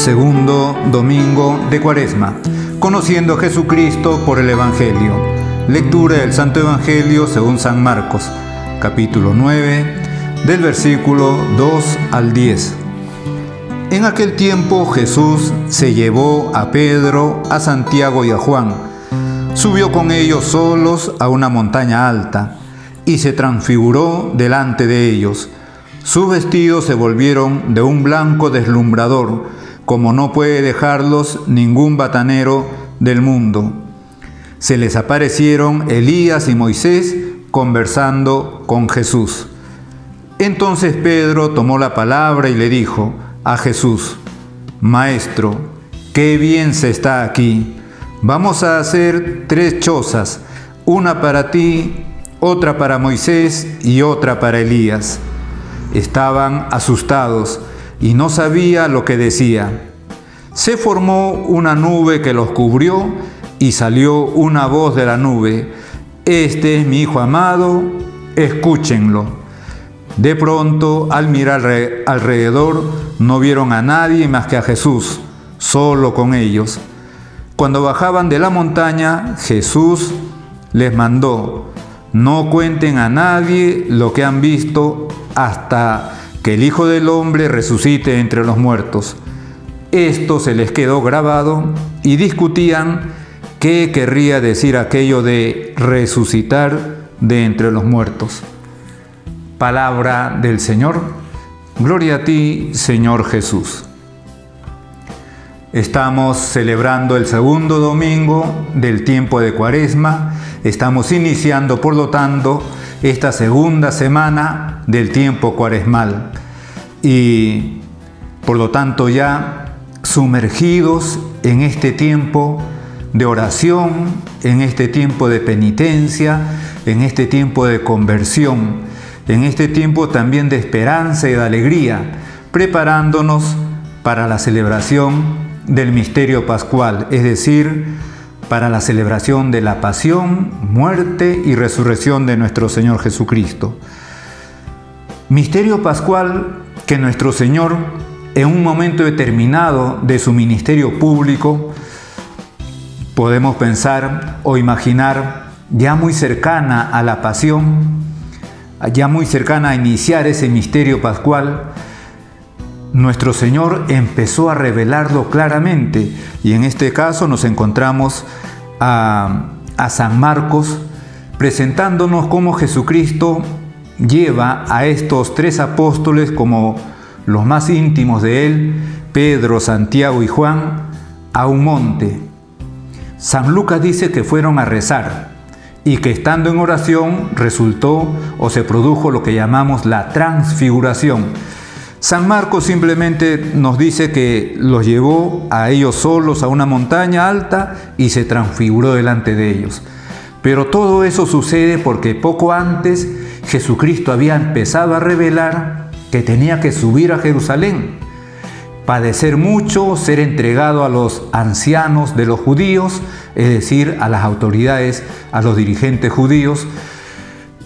Segundo domingo de Cuaresma, conociendo a Jesucristo por el Evangelio. Lectura del Santo Evangelio según San Marcos, capítulo 9, del versículo 2 al 10. En aquel tiempo Jesús se llevó a Pedro, a Santiago y a Juan. Subió con ellos solos a una montaña alta y se transfiguró delante de ellos. Sus vestidos se volvieron de un blanco deslumbrador, como no puede dejarlos ningún batanero del mundo. Se les aparecieron Elías y Moisés conversando con Jesús. Entonces Pedro tomó la palabra y le dijo a Jesús: Maestro, qué bien se está aquí. Vamos a hacer 3 chozas, una para ti, otra para Moisés y otra para Elías. Estaban asustados y no sabía lo que decía. Se formó una nube que los cubrió y salió una voz de la nube: Este es mi Hijo amado, escúchenlo. De pronto, al mirar alrededor, no vieron a nadie más que a Jesús, solo con ellos. Cuando bajaban de la montaña, Jesús les mandó: No cuenten a nadie lo que han visto hasta que el Hijo del Hombre resucite entre los muertos. Esto se les quedó grabado y discutían qué querría decir aquello de resucitar de entre los muertos. Palabra del Señor. Gloria a ti, Señor Jesús. Estamos celebrando el segundo domingo del tiempo de Cuaresma. Estamos iniciando, por lo tanto, esta segunda semana del tiempo cuaresmal. Y, por lo tanto, ya sumergidos en este tiempo de oración, en este tiempo de penitencia, en este tiempo de conversión, en este tiempo también de esperanza y de alegría, preparándonos para la celebración del misterio pascual, es decir, para la celebración de la pasión, muerte y resurrección de nuestro Señor Jesucristo. Misterio pascual que nuestro Señor, en un momento determinado de su ministerio público, podemos pensar o imaginar ya muy cercana a la pasión, ya muy cercana a iniciar ese misterio pascual, nuestro Señor empezó a revelarlo claramente, y en este caso nos encontramos a San Marcos presentándonos cómo Jesucristo lleva a estos 3 apóstoles como los más íntimos de él, Pedro, Santiago y Juan, a un monte. San Lucas dice que fueron a rezar y que estando en oración resultó o se produjo lo que llamamos la transfiguración. San Marcos simplemente nos dice que los llevó a ellos solos a una montaña alta y se transfiguró delante de ellos. Pero todo eso sucede porque poco antes Jesucristo había empezado a revelar que tenía que subir a Jerusalén, padecer mucho, ser entregado a los ancianos de los judíos, es decir, a las autoridades, a los dirigentes judíos,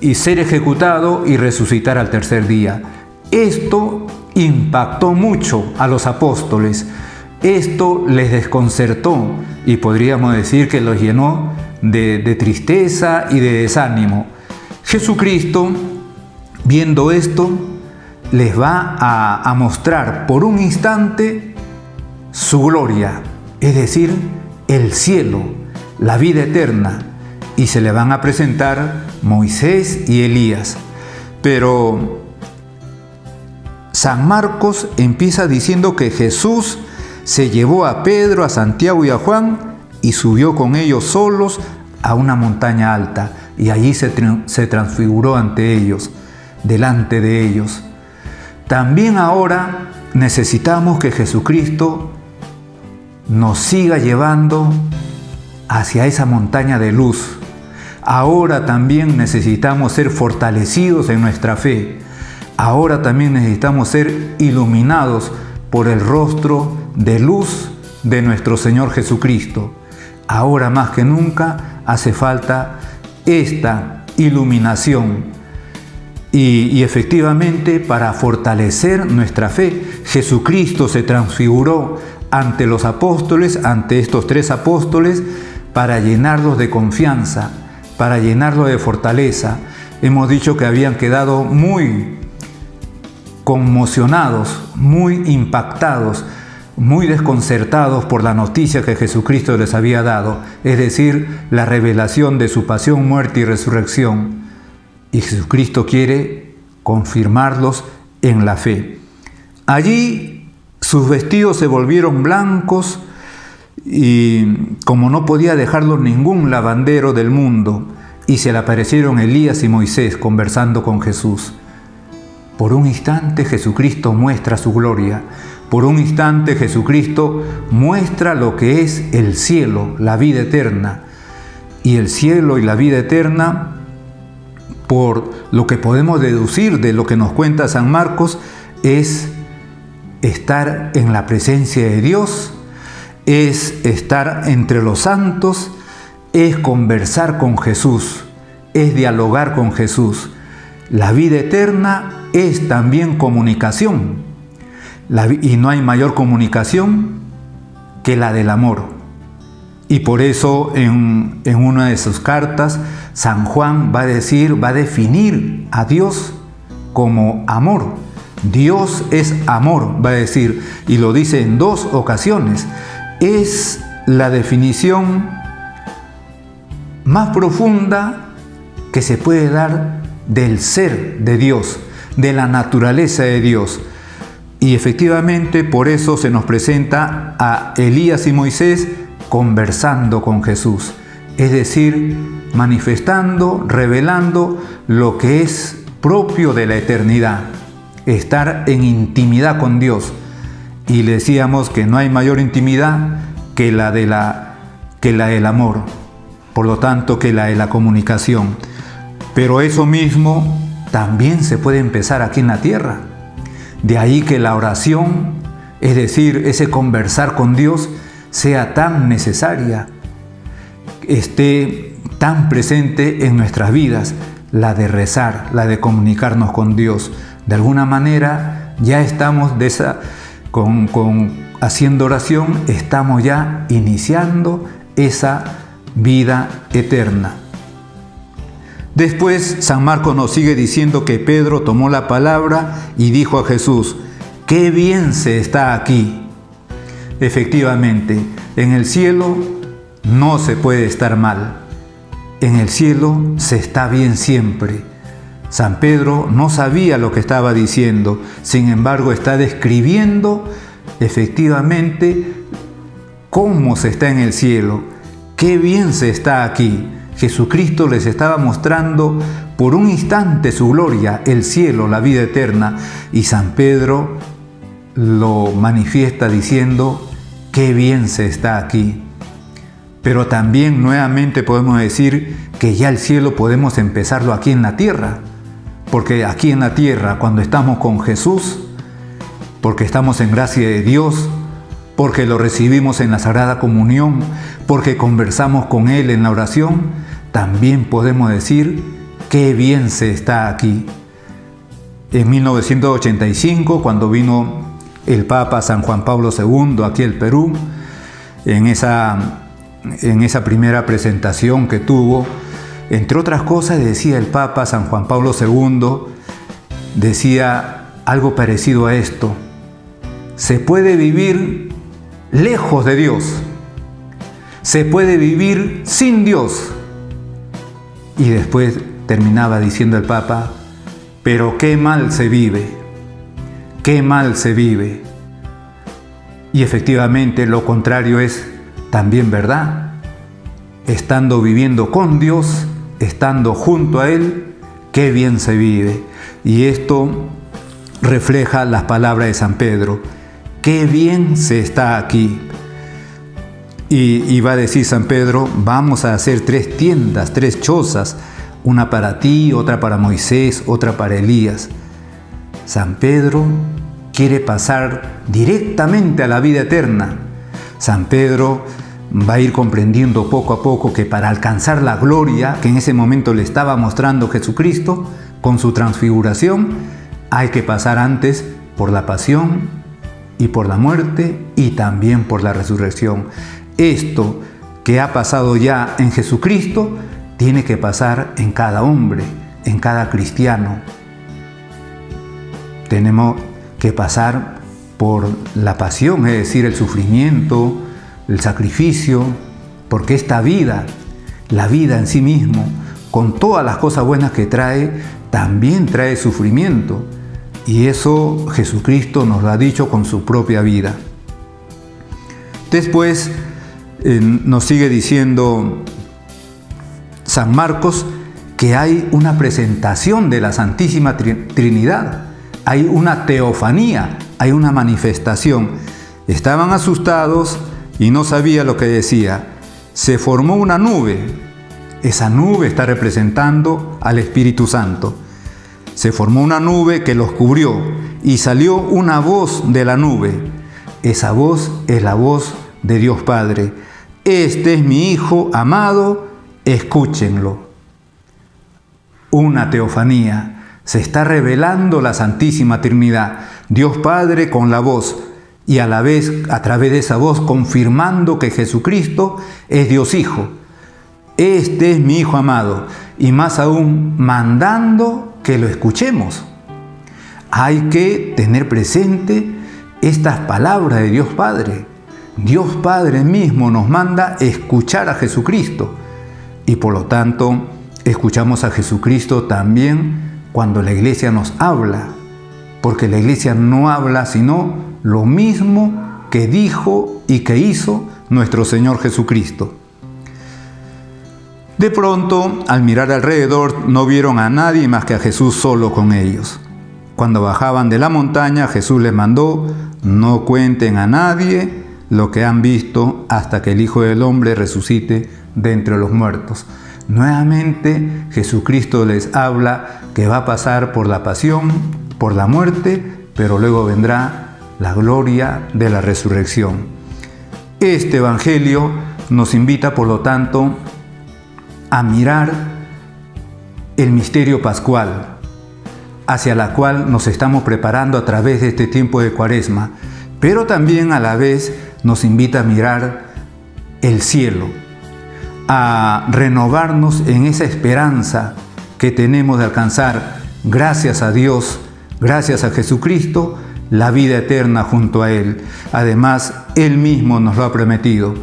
y ser ejecutado y resucitar al tercer día. Esto impactó mucho a los apóstoles, esto les desconcertó y podríamos decir que los llenó de tristeza y de desánimo. Jesucristo, viendo esto, les va a mostrar por un instante su gloria, es decir, el cielo, la vida eterna, y se le van a presentar Moisés y Elías. Pero San Marcos empieza diciendo que Jesús se llevó a Pedro, a Santiago y a Juan y subió con ellos solos a una montaña alta, y allí se transfiguró ante ellos, delante de ellos. También ahora necesitamos que Jesucristo nos siga llevando hacia esa montaña de luz. Ahora también necesitamos ser fortalecidos en nuestra fe. Ahora también necesitamos ser iluminados por el rostro de luz de nuestro Señor Jesucristo. Ahora más que nunca hace falta esta iluminación. Y efectivamente, para fortalecer nuestra fe, Jesucristo se transfiguró ante los apóstoles, ante estos 3 apóstoles, para llenarlos de confianza, para llenarlos de fortaleza. Hemos dicho que habían quedado muy conmocionados, muy impactados, muy desconcertados por la noticia que Jesucristo les había dado, es decir, la revelación de su pasión, muerte y resurrección. Y Jesucristo quiere confirmarlos en la fe. Allí sus vestidos se volvieron blancos y como no podía dejarlos ningún lavandero del mundo, y se le aparecieron Elías y Moisés conversando con Jesús. Por un instante Jesucristo muestra su gloria. Por un instante Jesucristo muestra lo que es el cielo, la vida eterna. Y el cielo y la vida eterna, por lo que podemos deducir de lo que nos cuenta San Marcos, es estar en la presencia de Dios, es estar entre los santos, es conversar con Jesús, es dialogar con Jesús. La vida eterna es también comunicación. Y no hay mayor comunicación que la del amor. Y por eso en una de sus cartas, San Juan va a definir a Dios como amor. Dios es amor, va a decir, y lo dice en 2 ocasiones. Es la definición más profunda que se puede dar del ser de Dios, de la naturaleza de Dios. Y efectivamente por eso se nos presenta a Elías y Moisés conversando con Jesús, es decir, manifestando, revelando lo que es propio de la eternidad, estar en intimidad con Dios. Y le decíamos que no hay mayor intimidad que la del amor, por lo tanto que la de la comunicación. Pero eso mismo también se puede empezar aquí en la tierra. De ahí que la oración, es decir, ese conversar con Dios, sea tan necesaria, esté tan presente en nuestras vidas, la de rezar, la de comunicarnos con Dios. De alguna manera ya estamos haciendo oración, estamos ya iniciando esa vida eterna. Después San Marcos nos sigue diciendo que Pedro tomó la palabra y dijo a Jesús: ¡qué bien se está aquí! Efectivamente, en el cielo no se puede estar mal. En el cielo se está bien siempre. San Pedro no sabía lo que estaba diciendo, sin embargo está describiendo efectivamente cómo se está en el cielo. ¡Qué bien se está aquí! Jesucristo les estaba mostrando por un instante su gloria, el cielo, la vida eterna, y San Pedro lo manifiesta diciendo: ¡qué bien se está aquí! Pero también nuevamente podemos decir que ya el cielo podemos empezarlo aquí en la tierra, porque aquí en la tierra, cuando estamos con Jesús, porque estamos en gracia de Dios, porque lo recibimos en la Sagrada Comunión, porque conversamos con Él en la oración, también podemos decir: ¡qué bien se está aquí! En 1985, cuando vino el Papa San Juan Pablo II aquí al Perú, en esa primera presentación que tuvo, entre otras cosas decía el Papa San Juan Pablo II, decía algo parecido a esto: se puede vivir lejos de Dios, se puede vivir sin Dios. Y después terminaba diciendo el Papa: pero qué mal se vive, qué mal se vive. Y efectivamente lo contrario es también verdad. Estando viviendo con Dios, estando junto a Él, qué bien se vive. Y esto refleja las palabras de San Pedro: qué bien se está aquí. Y va a decir San Pedro: vamos a hacer 3 tiendas, 3 chozas, una para ti, otra para Moisés, otra para Elías. San Pedro quiere pasar directamente a la vida eterna. San Pedro va a ir comprendiendo poco a poco que para alcanzar la gloria que en ese momento le estaba mostrando Jesucristo con su transfiguración, hay que pasar antes por la pasión, y por la muerte y también por la resurrección. Esto que ha pasado ya en Jesucristo tiene que pasar en cada hombre, en cada cristiano. Tenemos que pasar por la pasión, es decir, el sufrimiento, el sacrificio, porque esta vida, la vida en sí mismo, con todas las cosas buenas que trae, también trae sufrimiento. Y eso Jesucristo nos lo ha dicho con su propia vida. Después nos sigue diciendo San Marcos que hay una presentación de la Santísima Trinidad. Hay una teofanía, hay una manifestación. Estaban asustados y no sabía lo que decía. Se formó una nube. Esa nube está representando al Espíritu Santo. Se formó una nube que los cubrió y salió una voz de la nube. Esa voz es la voz de Dios Padre. Este es mi Hijo amado, escúchenlo. Una teofanía. Se está revelando la Santísima Trinidad, Dios Padre con la voz, y a la vez, a través de esa voz, confirmando que Jesucristo es Dios Hijo. Este es mi Hijo amado, y más aún, mandando que lo escuchemos. Hay que tener presente estas palabras de Dios Padre. Dios Padre mismo nos manda escuchar a Jesucristo, y por lo tanto, escuchamos a Jesucristo también cuando la iglesia nos habla, porque la iglesia no habla sino lo mismo que dijo y que hizo nuestro Señor Jesucristo. De pronto, al mirar alrededor, no vieron a nadie más que a Jesús solo con ellos. Cuando bajaban de la montaña, Jesús les mandó: no cuenten a nadie lo que han visto hasta que el Hijo del Hombre resucite de entre los muertos. Nuevamente Jesucristo les habla que va a pasar por la pasión, por la muerte, pero luego vendrá la gloria de la resurrección. Este Evangelio nos invita, por lo tanto, a mirar el misterio pascual, hacia la cual nos estamos preparando a través de este tiempo de Cuaresma, pero también a la vez nos invita a mirar el cielo, a renovarnos en esa esperanza que tenemos de alcanzar, gracias a Dios, gracias a Jesucristo, la vida eterna junto a Él. Además, Él mismo nos lo ha prometido: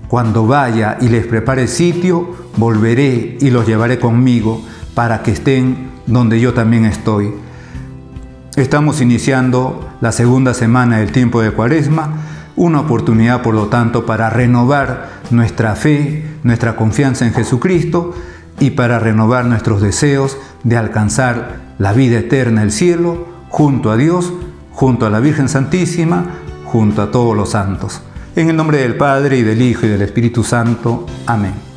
cuando vaya y les prepare sitio, volveré y los llevaré conmigo para que estén donde yo también estoy. Estamos iniciando la segunda semana del tiempo de Cuaresma, una oportunidad, por lo tanto, para renovar nuestra fe, nuestra confianza en Jesucristo y para renovar nuestros deseos de alcanzar la vida eterna, el cielo, junto a Dios, junto a la Virgen Santísima, junto a todos los santos. En el nombre del Padre, y del Hijo, y del Espíritu Santo. Amén.